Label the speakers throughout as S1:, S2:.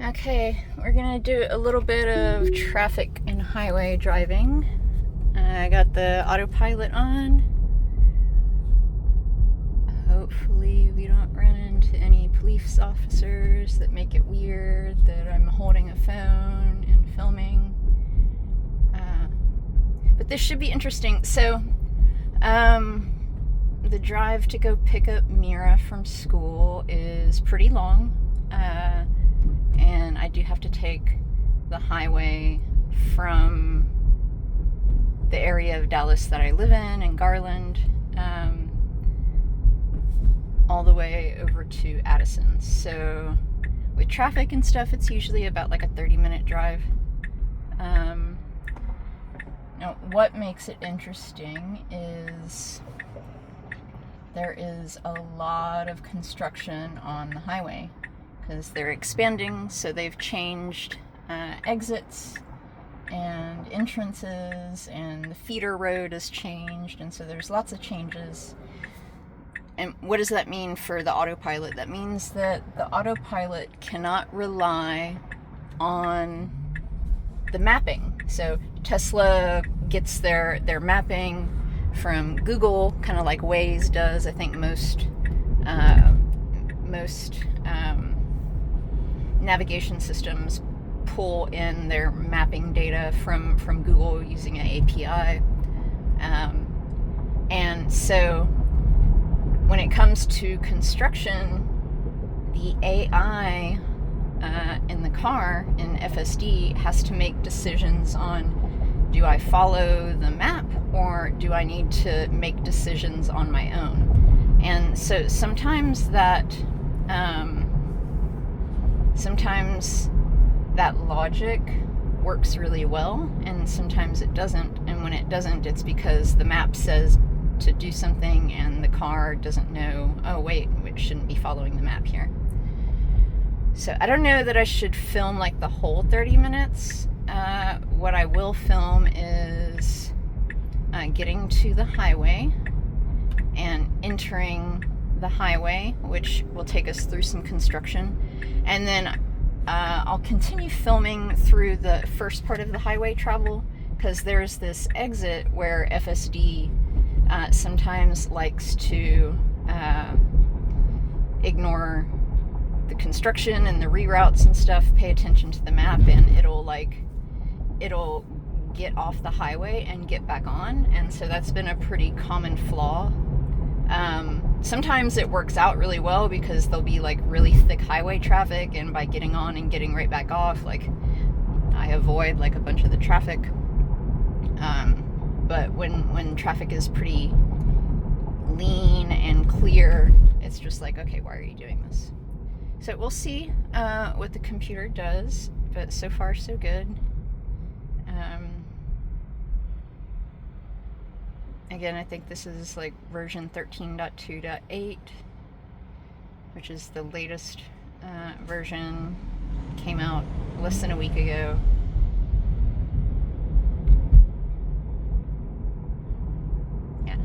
S1: Okay, we're gonna do a little bit of traffic and highway driving. I got the autopilot on. Hopefully we don't run into any police officers that make it weird that I'm holding a phone and filming. But this should be interesting. So, the drive to go pick up Mira from school is pretty long. And I do have to take the highway from the area of Dallas that I live in Garland, all the way over to Addison. So with traffic and stuff, it's usually about like a 30-minute drive. Now, what makes it interesting is there is a lot of construction on the highway because they're expanding, so they've changed exits and entrances, and the feeder road has changed, and so there's lots of changes. And what does that mean for the autopilot? That means that the autopilot cannot rely on the mapping. So Tesla gets their mapping from Google, kind of like Waze does. I think most navigation systems pull in their mapping data from Google using an API. And so when it comes to construction, the AI in the car, in FSD, has to make decisions on, do I follow the map or do I need to make decisions on my own? And so sometimes that logic works really well, and sometimes it doesn't. And when it doesn't, it's because the map says to do something and the car doesn't know, oh wait, we shouldn't be following the map here. So I don't know that I should film like the whole 30 minutes. What I will film is getting to the highway and entering the highway, which will take us through some construction. And then I'll continue filming through the first part of the highway travel, because there's this exit where FSD sometimes likes to ignore the construction and the reroutes and stuff, pay attention to the map, and it'll get off the highway and get back on. And so that's been a pretty common flaw. Sometimes it works out really well because there'll be like really thick highway traffic, and by getting on and getting right back off, like I avoid like a bunch of the traffic. But when traffic is pretty lean and clear, it's just like, okay, why are you doing this? So we'll see what the computer does, but so far so good. Again, I think this is like version 13.2.8, which is the latest version. Came out less than a week ago. Yeah.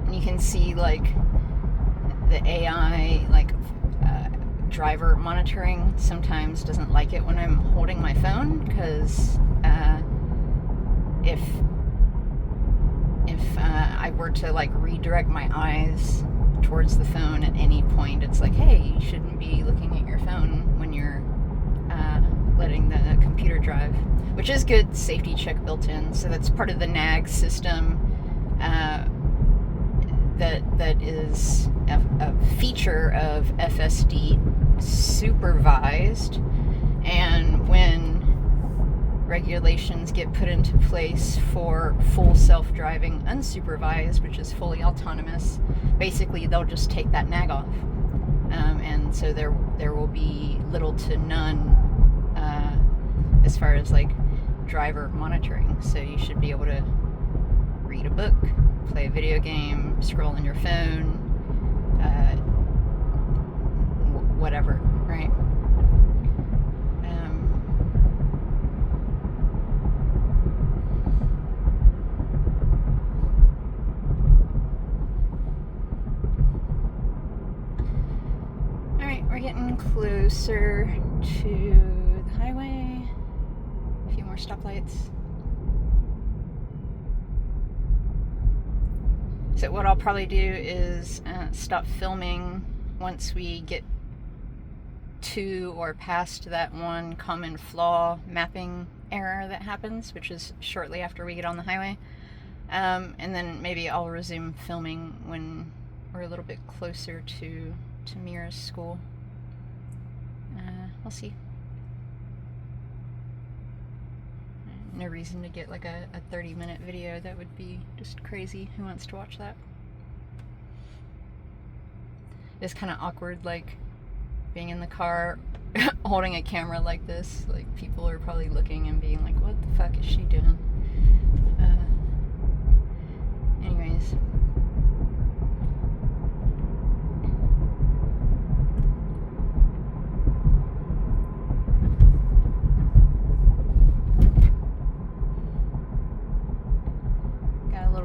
S1: And you can see like the AI, like driver monitoring sometimes doesn't like it when I'm holding my phone, because if I were to like redirect my eyes towards the phone at any point, it's like, hey, you shouldn't be looking at your phone when you're letting the computer drive, which is good safety check built in. So that's part of the NAG system. That is a feature of FSD supervised, and when regulations get put into place for full self-driving unsupervised, which is fully autonomous, basically they'll just take that NAG off, and so there will be little to none as far as like driver monitoring. So you should be able to read a book, play a video game, scroll on your phone, whatever, right? closer to the highway. A few more stoplights. So what I'll probably do is stop filming once we get to or past that one common flaw mapping error that happens, which is shortly after we get on the highway. And then maybe I'll resume filming when we're a little bit closer to Mira's school. We'll see. No reason to get like a 30-minute video. That would be just crazy. Who wants to watch that? It's kind of awkward, like being in the car holding a camera like this. Like people are probably looking and being like, what the fuck is she doing? Anyways.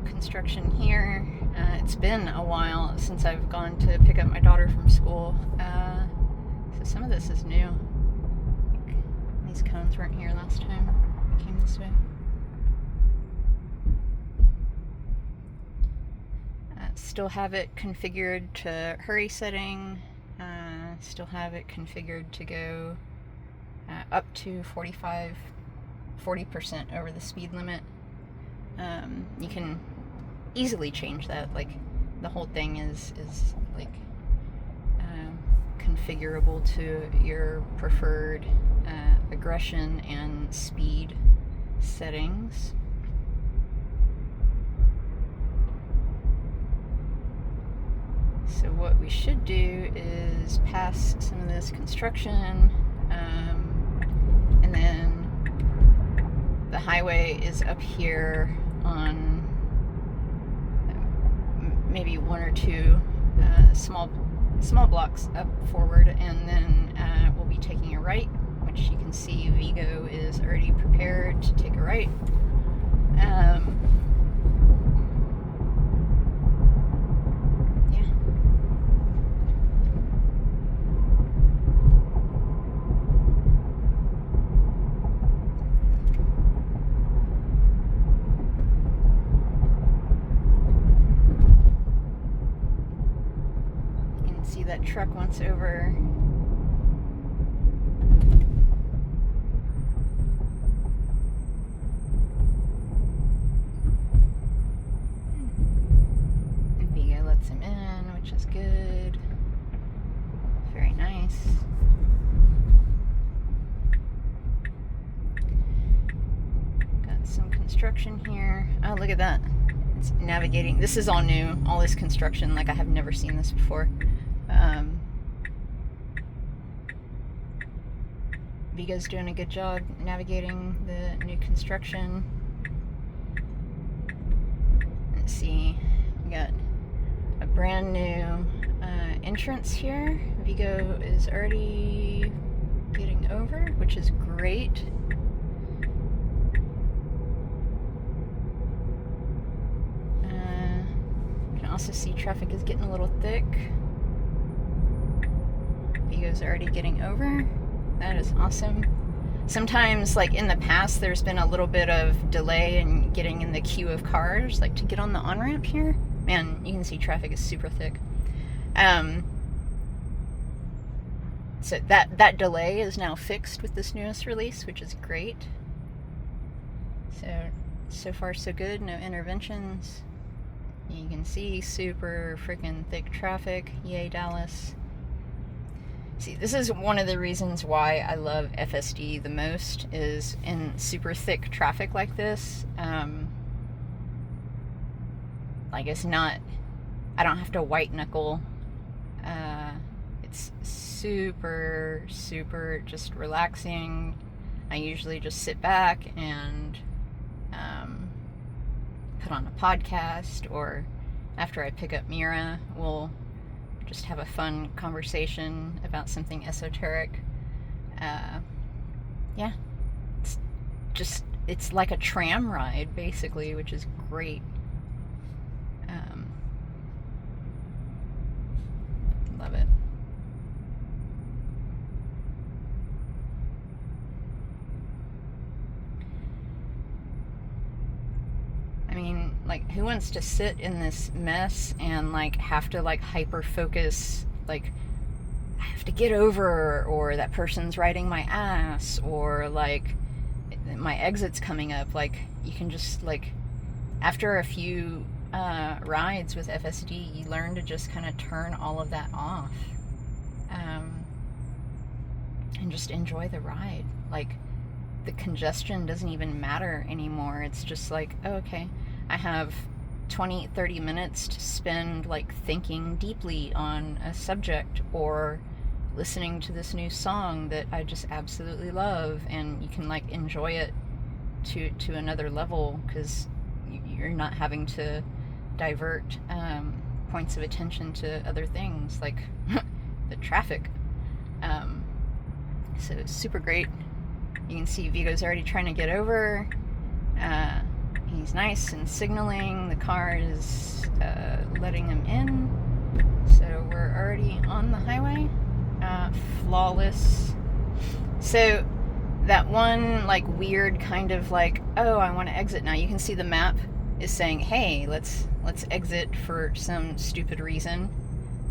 S1: Construction here. It's been a while since I've gone to pick up my daughter from school, so some of this is new. These cones weren't here last time I came this way. Still have it configured to hurry setting, still have it configured to go up to 40% over the speed limit. You can easily change that. Like the whole thing is like configurable to your preferred aggression and speed settings. So what we should do is pass some of this construction, and then the highway is up here on maybe one or two small blocks up forward, and then we'll be taking a right, which you can see Vigo is already prepared to take a right. Yeah. See that truck once over. And Vigo lets him in, which is good. Very nice. Got some construction here. Oh, look at that. It's navigating. This is all new. All this construction, like I have never seen this before. Vigo's doing a good job navigating the new construction. Let's see, we got a brand new entrance here. Vigo is already getting over, which is great. You can also see traffic is getting a little thick. Vigo's already getting over. That is awesome. Sometimes, like in the past, there's been a little bit of delay in getting in the queue of cars, like to get on the on-ramp here. Man, you can see traffic is super thick. So that delay is now fixed with this newest release, which is great. So far so good, no interventions. You can see super freaking thick traffic. Yay, Dallas. See, this is one of the reasons why I love FSD the most, is in super thick traffic like this. Like it's not, I don't have to white knuckle. It's super just relaxing. I usually just sit back and put on a podcast, or after I pick up Mira, we'll just have a fun conversation about something esoteric. Yeah, it's like a tram ride basically, which is great. Love it. Like, who wants to sit in this mess and like have to like hyper focus, like I have to get over, or that person's riding my ass, or like my exit's coming up. Like, you can just like, after a few rides with FSD, you learn to just kind of turn all of that off, and just enjoy the ride. Like, the congestion doesn't even matter anymore. It's just like, oh, okay, I have 20-30 minutes to spend like thinking deeply on a subject, or listening to this new song that I just absolutely love, and you can like enjoy it to another level, because you're not having to divert points of attention to other things like the traffic. So it's super great. You can see Vigo's already trying to get over. He's nice and signaling. The car is letting him in. So we're already on the highway. Flawless. So that one like weird kind of like, oh, I want to exit now. You can see the map is saying, hey, let's exit for some stupid reason.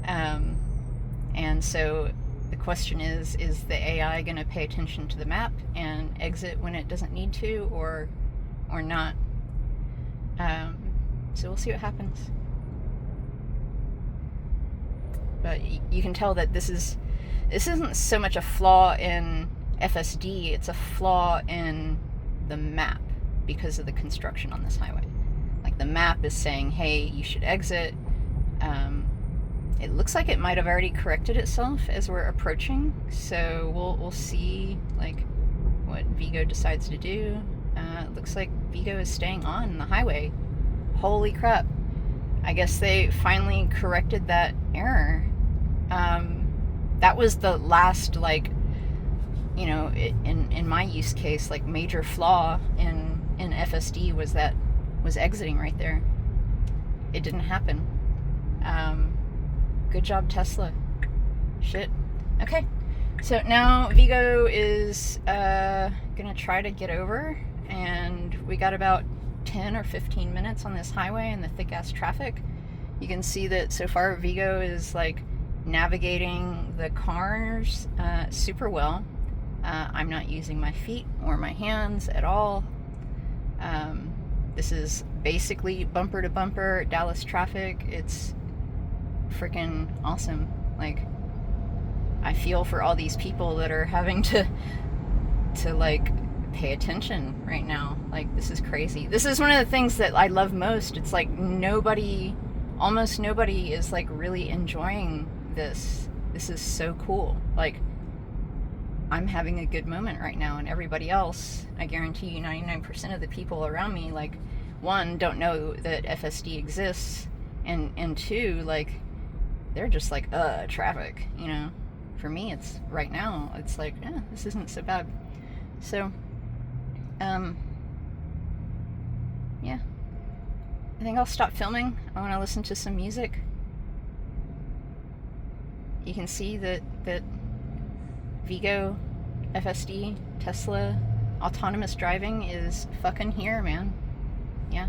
S1: And so the question is the AI going to pay attention to the map and exit when it doesn't need to, or not? So we'll see what happens. But you can tell that this isn't so much a flaw in FSD, it's a flaw in the map because of the construction on this highway. Like, the map is saying, hey, you should exit. It looks like it might have already corrected itself as we're approaching, so we'll see like what Vigo decides to do. It looks like Vigo is staying on the highway. Holy crap. I guess they finally corrected that error. That was the last, like, you know, in my use case, like, major flaw in FSD was exiting right there. It didn't happen. Good job, Tesla. Shit. Okay. So now Vigo is gonna try to get over, and we got about 10 or 15 minutes on this highway in the thick-ass traffic. You can see that so far Vigo is like navigating the cars super well. I'm not using my feet or my hands at all. This is basically bumper to bumper Dallas traffic. It's freaking awesome. Like, I feel for all these people that are having to like pay attention right now. Like, this is crazy. This is one of the things that I love most. It's like almost nobody is like really enjoying this. This is so cool. Like, I'm having a good moment right now, and everybody else, I guarantee you 99% of the people around me, like, one, don't know that FSD exists, and two, like, they're just like, traffic, you know. For me, it's right now, it's like, this isn't so bad. So, yeah. I think I'll stop filming. I want to listen to some music. You can see that Vigo, FSD, Tesla, autonomous driving is fucking here, man. Yeah.